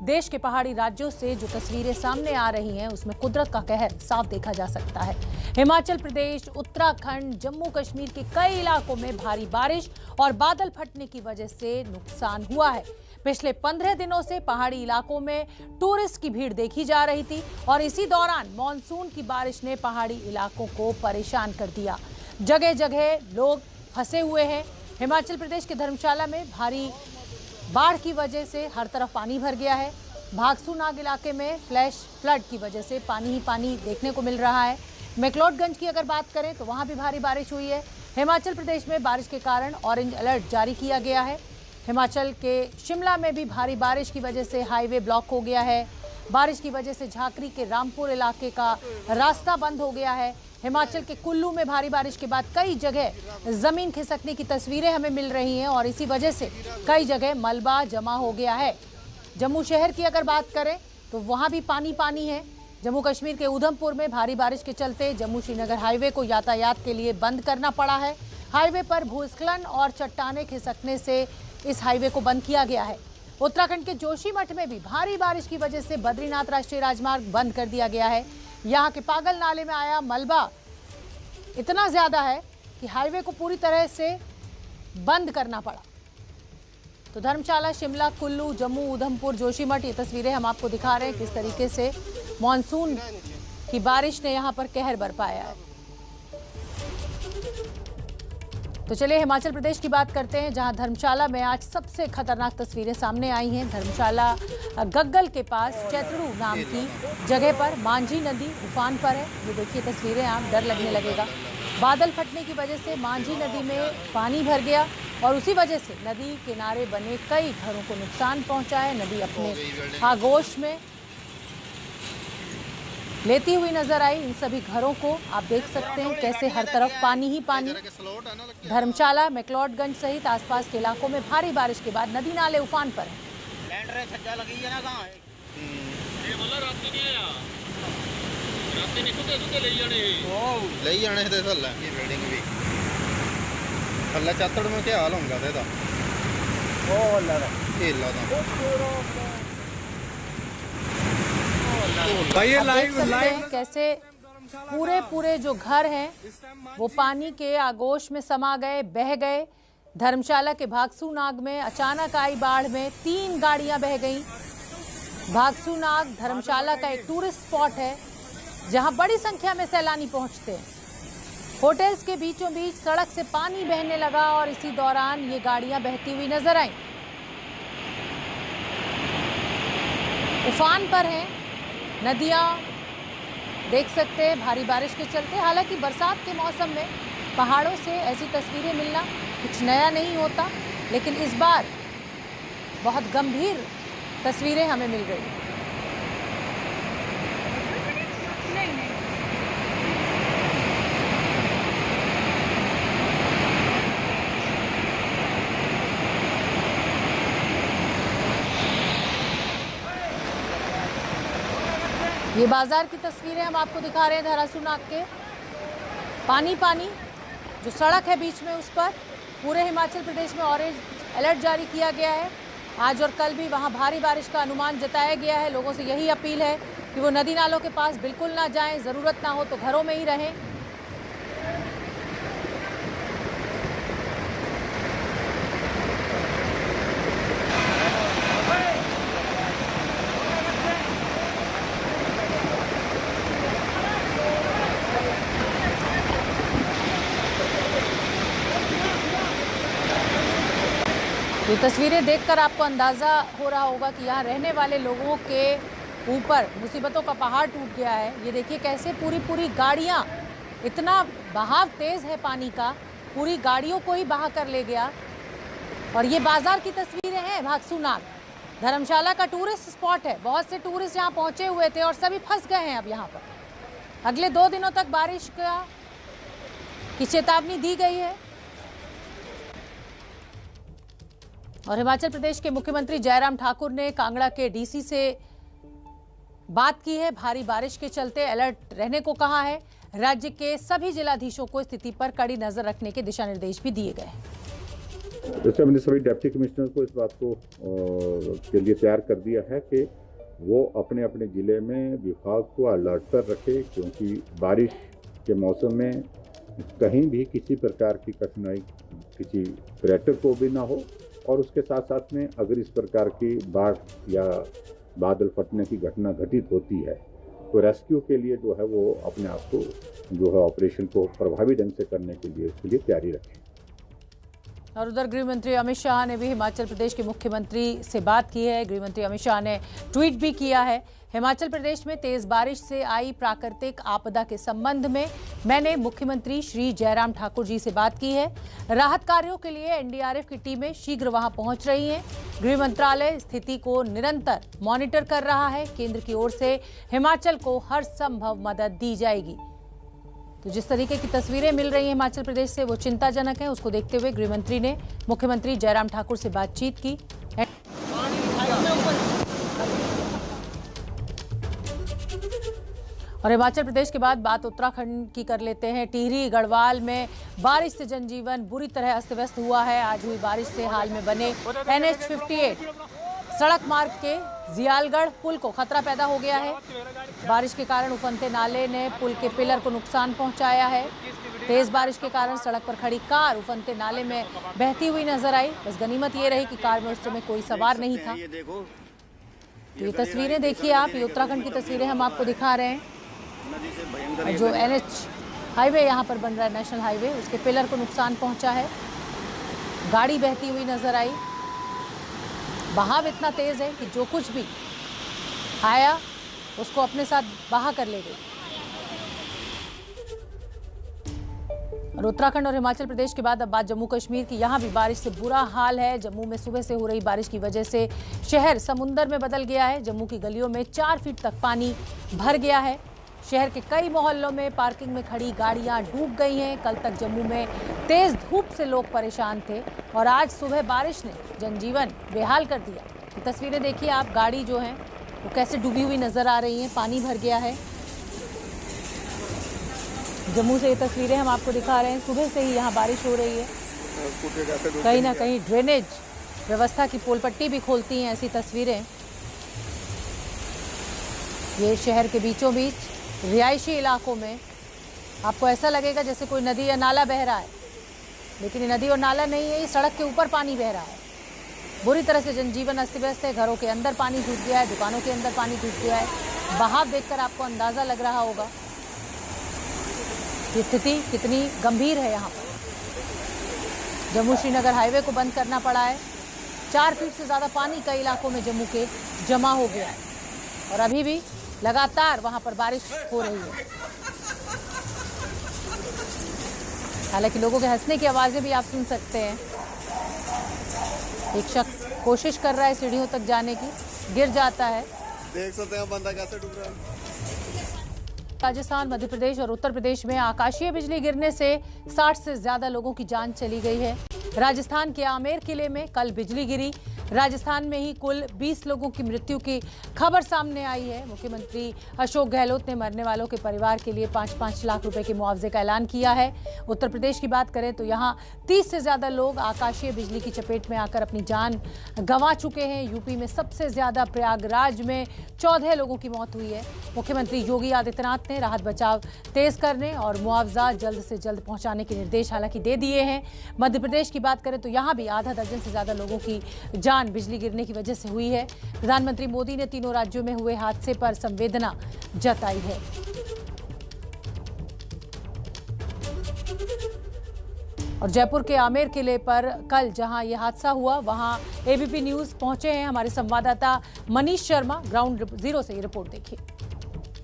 देश के पहाड़ी राज्यों से जो तस्वीरें सामने आ रही हैं उसमें कुदरत का कहर साफ देखा जा सकता है। हिमाचल प्रदेश, उत्तराखंड, जम्मू कश्मीर के कई इलाकों में भारी बारिश और बादल फटने की वजह से नुकसान हुआ है। पिछले 15 दिनों से पहाड़ी इलाकों में टूरिस्ट की भीड़ देखी जा रही थी और इसी दौरान मानसून की बारिश ने पहाड़ी इलाकों को परेशान कर दिया। जगह जगह लोग फंसे हुए हैं। हिमाचल प्रदेश के धर्मशाला में भारी बाढ़ की वजह से हर तरफ पानी भर गया है। भागसू नाग इलाके में फ्लैश फ्लड की वजह से पानी ही पानी देखने को मिल रहा है। मैक्लोडगंज की अगर बात करें तो वहां भी भारी बारिश हुई है। हिमाचल प्रदेश में बारिश के कारण ऑरेंज अलर्ट जारी किया गया है। हिमाचल के शिमला में भी भारी बारिश की वजह से हाईवे ब्लॉक हो गया है। बारिश की वजह से झाकरी के रामपुर इलाके का रास्ता बंद हो गया है। हिमाचल के कुल्लू में भारी बारिश के बाद कई जगह जमीन खिसकने की तस्वीरें हमें मिल रही हैं और इसी वजह से कई जगह मलबा जमा हो गया है। जम्मू शहर की अगर बात करें तो वहां भी पानी पानी है। जम्मू कश्मीर के उधमपुर में भारी बारिश के चलते जम्मू श्रीनगर हाईवे को यातायात के लिए बंद करना पड़ा है। हाईवे पर भूस्खलन और चट्टाने खिसकने से इस हाईवे को बंद किया गया है। उत्तराखंड के जोशीमठ में भी भारी बारिश की वजह से बद्रीनाथ राष्ट्रीय राजमार्ग बंद कर दिया गया है। यहाँ के पागल नाले में आया मलबा इतना ज्यादा है कि हाईवे को पूरी तरह से बंद करना पड़ा। तो धर्मशाला, शिमला, कुल्लू, जम्मू, उधमपुर, जोशीमठ, ये तस्वीरें हम आपको दिखा रहे हैं किस तरीके से मानसून की बारिश ने यहाँ पर कहर बरपाया है। तो चलिए हिमाचल प्रदेश की बात करते हैं, जहां धर्मशाला में आज सबसे खतरनाक तस्वीरें सामने आई हैं। धर्मशाला गग्गल के पास चैतड़ू नाम की जगह पर मांझी नदी उफान पर है। ये देखिए तस्वीरें, आप डर लगने लगेगा। बादल फटने की वजह से मांझी नदी में पानी भर गया और उसी वजह से नदी किनारे बने कई घरों को नुकसान पहुंचा है। नदी अपने आगोश में लेती हुई नजर आई इन सभी घरों को। आप देख सकते हैं कैसे हर तरफ पानी ही पानी। धर्मशाला, मैक्लोडगंज सहित आसपास के इलाकों में भारी बारिश के बाद नदी नाले उफान पर हैं। चत्तड़ में क्या हाल होगा देख सकते हैं कैसे पूरे जो घर हैं वो पानी के आगोश में समा गए, बह गए। धर्मशाला के भागसू नाग में अचानक आई बाढ़ में 3 गाड़ियां बह गईं। भागसू नाग धर्मशाला का एक टूरिस्ट स्पॉट है जहां बड़ी संख्या में सैलानी पहुंचते हैं। होटल्स के बीचों बीच सड़क से पानी बहने लगा और इसी दौरान ये गाड़ियां बहती हुई नजर आईं। उफान पर हैं नदियां, देख सकते हैं भारी बारिश के चलते। हालांकि बरसात के मौसम में पहाड़ों से ऐसी तस्वीरें मिलना कुछ नया नहीं होता, लेकिन इस बार बहुत गंभीर तस्वीरें हमें मिल रही हैं। ये बाजार की तस्वीरें हम आपको दिखा रहे हैं। धरासू नाग के पानी पानी जो सड़क है बीच में, उस पर पूरे हिमाचल प्रदेश में ऑरेंज अलर्ट जारी किया गया है। आज और कल भी वहां भारी बारिश का अनुमान जताया गया है। लोगों से यही अपील है कि वो नदी नालों के पास बिल्कुल ना जाएं, ज़रूरत ना हो तो घरों में ही रहें। ये तस्वीरें देखकर आपको अंदाज़ा हो रहा होगा कि यहाँ रहने वाले लोगों के ऊपर मुसीबतों का पहाड़ टूट गया है। ये देखिए कैसे पूरी गाड़ियाँ, इतना बहाव तेज़ है पानी का, पूरी गाड़ियों को ही बहा कर ले गया। और ये बाजार की तस्वीरें हैं भागसू नाग, धर्मशाला का टूरिस्ट स्पॉट है। बहुत से टूरिस्ट यहाँ पहुँचे हुए थे और सभी फंस गए हैं अब यहाँ पर। अगले 2 दिनों तक बारिश की चेतावनी दी गई है। और हिमाचल प्रदेश के मुख्यमंत्री जयराम ठाकुर ने कांगड़ा के डीसी से बात की है। भारी बारिश के चलते अलर्ट रहने को कहा है। राज्य के सभी जिलाधीशों को स्थिति पर कड़ी नजर रखने के दिशा निर्देश भी दिए गए हैं। जैसे हमने सभी डिप्टी कमिश्नर को इस बात को के लिए तैयार कर दिया है कि वो अपने अपने ज़िले में विभाग को अलर्ट पर रखे, क्योंकि बारिश के मौसम में कहीं भी किसी प्रकार की कठिनाई किसी पर्यटक को भी ना हो, और उसके साथ साथ में अगर इस प्रकार की बाढ़ या बादल फटने की घटना घटित होती है तो रेस्क्यू के लिए जो है वो अपने आप को जो है ऑपरेशन को प्रभावी ढंग से करने के लिए उसके लिए तैयारी रखें। और उधर गृह मंत्री अमित शाह ने भी हिमाचल प्रदेश के मुख्यमंत्री से बात की है। गृह मंत्री अमित शाह ने ट्वीट भी किया है। हिमाचल प्रदेश में तेज बारिश से आई प्राकृतिक आपदा के संबंध में मैंने मुख्यमंत्री श्री जयराम ठाकुर जी से बात की है। राहत कार्यों के लिए एनडीआरएफ की टीमें शीघ्र वहां पहुंच रही हैं। गृह मंत्रालय स्थिति को निरंतर मॉनिटर कर रहा है। केंद्र की ओर से हिमाचल को हर संभव मदद दी जाएगी। तो जिस तरीके की तस्वीरें मिल रही हैं हिमाचल प्रदेश से वो चिंताजनक है। उसको देखते हुए गृह मंत्री ने मुख्यमंत्री जयराम ठाकुर से बातचीत की। और हिमाचल प्रदेश के बाद बात उत्तराखंड की कर लेते हैं। टिहरी गढ़वाल में बारिश से जनजीवन बुरी तरह अस्त व्यस्त हुआ है। आज हुई बारिश से हाल में बने NH58 सड़क मार्ग के जियालगढ़ पुल को खतरा पैदा हो गया है। बारिश के कारण उफनते नाले ने पुल के पिलर को नुकसान पहुंचाया है। तेज बारिश के कारण सड़क पर खड़ी कार उफनते नाले में बहती हुई नजर आई। बस गनीमत ये रही कि कार में उस समय कोई सवार नहीं था। ये तस्वीरें देखिए आप, ये उत्तराखंड की तस्वीरें हम आपको दिखा रहे हैं। जो NH हाईवे यहाँ पर बन रहा है, नेशनल हाईवे, उसके पिलर को नुकसान पहुंचा है। गाड़ी बहती हुई नजर आई। बहाव इतना तेज है कि जो कुछ भी आया उसको अपने साथ बहा कर ले गई। और उत्तराखंड और हिमाचल प्रदेश के बाद अब बात जम्मू कश्मीर की। यहाँ भी बारिश से बुरा हाल है। जम्मू में सुबह से हो रही बारिश की वजह से शहर समुंदर में बदल गया है। जम्मू की गलियों में 4 फीट तक पानी भर गया है। शहर के कई मोहल्लों में पार्किंग में खड़ी गाड़ियां डूब गई हैं। कल तक जम्मू में तेज धूप से लोग परेशान थे और आज सुबह बारिश ने जनजीवन बेहाल कर दिया। ये तस्वीरें देखिए आप, गाड़ी जो है वो कैसे डूबी हुई नजर आ रही है, पानी भर गया है। जम्मू से ये तस्वीरें हम आपको दिखा रहे हैं। सुबह से ही यहाँ बारिश हो रही है। कहीं ना कहीं ड्रेनेज व्यवस्था की पोल पट्टी भी खोलती हैं ऐसी तस्वीरें। ये शहर के बीचों बीच रिहायशी इलाकों में आपको ऐसा लगेगा जैसे कोई नदी या नाला बह रहा है, लेकिन ये नदी और नाला नहीं है, ये सड़क के ऊपर पानी बह रहा है। बुरी तरह से जनजीवन अस्त व्यस्त है। घरों के अंदर पानी घुस गया है, दुकानों के अंदर पानी घुस गया है। बहाव देखकर आपको अंदाजा लग रहा होगा कि स्थिति कितनी गंभीर है। यहाँ पर जम्मू श्रीनगर हाईवे को बंद करना पड़ा है। 4 फीट से ज़्यादा पानी कई इलाकों में जम्मू के जमा हो गया है और अभी भी लगातार वहां पर बारिश हो रही है। हालांकि लोगों के हंसने की आवाजें भी आप सुन सकते हैं। एक शख्स कोशिश कर रहा है सीढ़ियों तक जाने की, गिर जाता है। देख सकते हैं बंदा कैसे डूब रहा है। राजस्थान, मध्य प्रदेश और उत्तर प्रदेश में आकाशीय बिजली गिरने से 60 से ज्यादा लोगों की जान चली गई है। राजस्थान के आमेर किले में कल बिजली गिरी। राजस्थान में ही कुल 20 लोगों की मृत्यु की खबर सामने आई है। मुख्यमंत्री अशोक गहलोत ने मरने वालों के परिवार के लिए 5-5 लाख रुपए के मुआवजे का ऐलान किया है। उत्तर प्रदेश की बात करें तो यहाँ 30 से ज्यादा लोग आकाशीय बिजली की चपेट में आकर अपनी जान गंवा चुके हैं। यूपी में सबसे ज्यादा प्रयागराज में 14 लोगों की मौत हुई है। मुख्यमंत्री योगी आदित्यनाथ ने राहत बचाव तेज करने और मुआवजा जल्द से जल्द पहुंचाने के निर्देश हालांकि दे दिए हैं। मध्य प्रदेश की बात करें तो यहाँ भी आधा दर्जन से ज्यादा लोगों की जान बिजली गिरने की वजह से हुई है। प्रधानमंत्री मोदी ने तीनों राज्यों में हुए हादसे पर संवेदना जताई है। और जयपुर के आमेर किले पर कल जहां यह हादसा हुआ वहां एबीपी न्यूज पहुंचे हैं हमारे संवाददाता मनीष शर्मा। ग्राउंड जीरो से ये रिपोर्ट देखिए।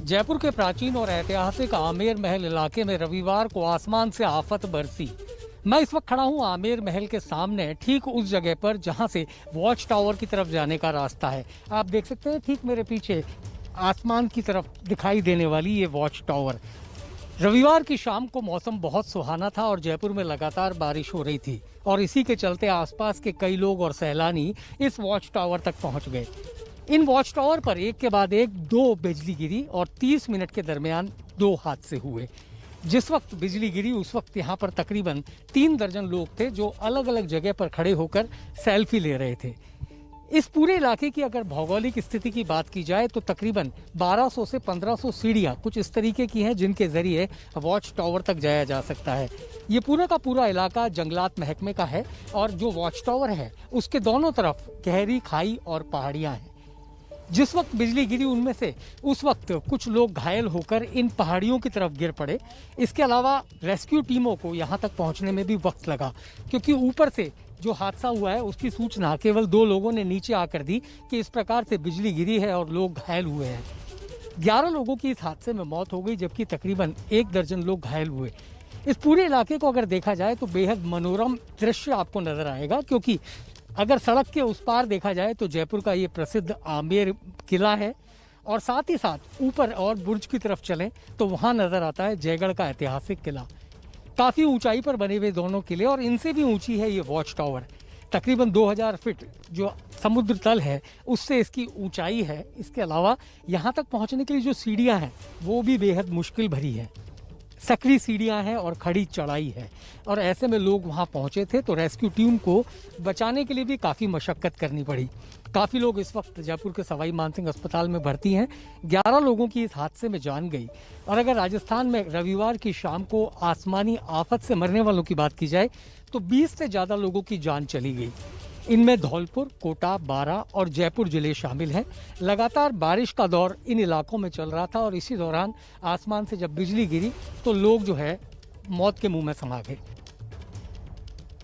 जयपुर के प्राचीन और ऐतिहासिक आमेर महल इलाके में रविवार को आसमान से आफत बरसी। मैं इस वक्त खड़ा हूं आमेर महल के सामने, ठीक उस जगह पर जहां से वॉच टावर की तरफ जाने का रास्ता है। आप देख सकते हैं ठीक मेरे पीछे आसमान की तरफ दिखाई देने वाली ये वॉच टावर। रविवार की शाम को मौसम बहुत सुहाना था और जयपुर में लगातार बारिश हो रही थी और इसी के चलते आसपास के कई लोग और सैलानी इस वॉच टावर तक पहुंच गए। इन वॉच टावर पर एक के बाद एक 2 बिजली गिरी और 30 मिनट के दरमियान 2 हादसे हुए। जिस वक्त बिजली गिरी उस वक्त यहाँ पर तकरीबन 3 दर्जन लोग थे जो अलग अलग जगह पर खड़े होकर सेल्फी ले रहे थे। इस पूरे इलाके की अगर भौगोलिक स्थिति की बात की जाए तो तकरीबन 1200 से 1500 सीढ़ियाँ कुछ इस तरीके की हैं जिनके जरिए वॉच टावर तक जाया जा सकता है। ये पूरा का पूरा इलाका जंगलात महकमे का है और जो वॉच टावर है उसके दोनों तरफ गहरी खाई और पहाड़ियाँ हैं। जिस वक्त बिजली गिरी उनमें से उस वक्त कुछ लोग घायल होकर इन पहाड़ियों की तरफ गिर पड़े। इसके अलावा रेस्क्यू टीमों को यहाँ तक पहुँचने में भी वक्त लगा क्योंकि ऊपर से जो हादसा हुआ है उसकी सूचना केवल 2 लोगों ने नीचे आकर दी कि इस प्रकार से बिजली गिरी है और लोग घायल हुए हैं। 11 लोगों की इस हादसे में मौत हो गई जबकि तकरीबन 1 दर्जन लोग घायल हुए। इस पूरे इलाके को अगर देखा जाए तो बेहद मनोरम दृश्य आपको नजर आएगा क्योंकि अगर सड़क के उस पार देखा जाए तो जयपुर का ये प्रसिद्ध आमेर किला है और साथ ही साथ ऊपर और बुर्ज की तरफ चलें तो वहाँ नजर आता है जयगढ़ का ऐतिहासिक किला। काफ़ी ऊंचाई पर बने हुए दोनों किले और इनसे भी ऊंची है ये वॉच टावर। तकरीबन 2000 फीट जो समुद्र तल है उससे इसकी ऊंचाई है। इसके अलावा यहाँ तक पहुँचने के लिए जो सीढ़ियाँ हैं वो भी बेहद मुश्किल भरी है। सकरी सीढ़ियाँ हैं और खड़ी चढ़ाई है और ऐसे में लोग वहाँ पहुँचे थे तो रेस्क्यू टीम को बचाने के लिए भी काफ़ी मशक्क़त करनी पड़ी। काफ़ी लोग इस वक्त जयपुर के सवाई मानसिंह अस्पताल में भर्ती हैं। 11 लोगों की इस हादसे में जान गई। और अगर राजस्थान में रविवार की शाम को आसमानी आफत से मरने वालों की बात की जाए तो 20 से ज़्यादा लोगों की जान चली गई। इनमें धौलपुर, कोटा, बारां और जयपुर जिले शामिल हैं। लगातार बारिश का दौर इन इलाकों में चल रहा था और इसी दौरान आसमान से जब बिजली गिरी तो लोग जो है मौत के मुंह में समा गए।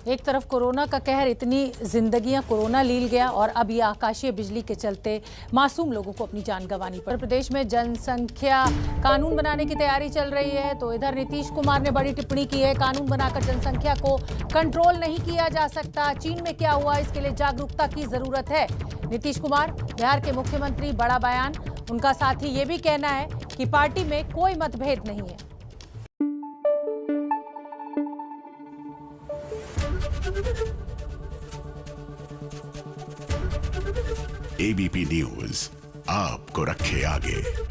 एक तरफ कोरोना का कहर, इतनी जिंदगियां कोरोना लील गया और अब ये आकाशीय बिजली के चलते मासूम लोगों को अपनी जान गंवानी पड़ी। प्रदेश में जनसंख्या कानून बनाने की तैयारी चल रही है तो इधर नीतीश कुमार ने बड़ी टिप्पणी की है। कानून बनाकर जनसंख्या को कंट्रोल नहीं किया जा सकता। चीन में क्या हुआ इसके लिए जागरूकता की जरूरत है। नीतीश कुमार बिहार के मुख्यमंत्री, बड़ा बयान। उनका साथ ही ये भी कहना है कि पार्टी में कोई मतभेद नहीं है। एबीपी न्यूज आपको रखे आगे।